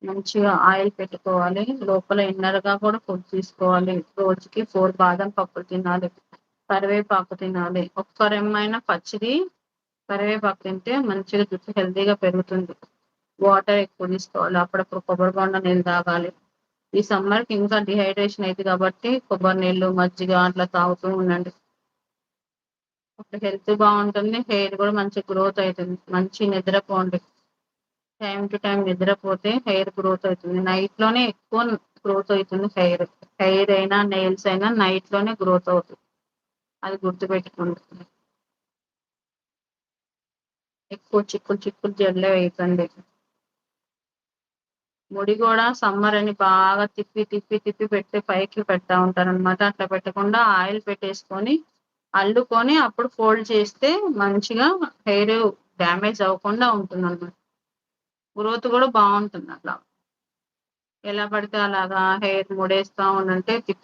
మంచిగా ఆయిల్ పెట్టుకోవాలి. లోపల ఇన్నర్‌గా కూడా ఫుడ్ తీసుకోవాలి. రోజుకి 4 బాదం పప్పులు తినాలి. కరివేపాకు తినాలి. ఒక్క రెమ్మైనా పచ్చిది కరివేపాకు తింటే మంచిగా జుట్టు హెల్తీగా పెరుగుతుంది. వాటర్ ఎక్కువ తీసుకోవాలి. అప్పుడప్పుడు కొబ్బరి బొండం నీళ్ళు తాగాలి. ఈ సమ్మర్‌కి ఇంకా డీహైడ్రేషన్ అయిద్ది కాబట్టి కొబ్బరి నీళ్ళు, మజ్జిగ అట్లా తాగుతూ ఉండండి. అప్పుడు హెల్త్ బావుంటుంది. హెయిర్ కూడా మంచి గ్రోత్ అయితుంది. మంచి నిద్రపోండి. టైమ్ టు టైమ్ నిద్రపోతే హెయిర్ గ్రోత్ అవుతుంది. నైట్‌లోనే ఎక్కువ గ్రోత్ అయితుంది హెయిర్. హెయిర్ అయినా, నెయిల్స్ అయినా నైట్‌లోనే గ్రోత్ అవుతుంది. అది గుర్తుపెట్టుకోండి. ఎక్కువ చిక్కులు చిక్కులు జడలే వేయకండి. ముడి గూడా సమ్మర్ అని బాగా తిప్పి తిప్పి తిప్పి పెట్టి పైకి పెడతా ఉంటారనమాట. అట్లా పెట్టకుండా ఆయిల్ పెట్టేసుకొని, అల్లుకొని అప్పుడు ఫోల్డ్ చేస్తే మంచిగా హెయిర్ డ్యామేజ్ అవ్వకుండా ఉంటుందనమాట. గ్రోత్ గూడా బావుంటుంది అట్లా. ఎలా పడితే అలాగా హెయిర్ ముడేస్తా ఉండంటే తిప్పి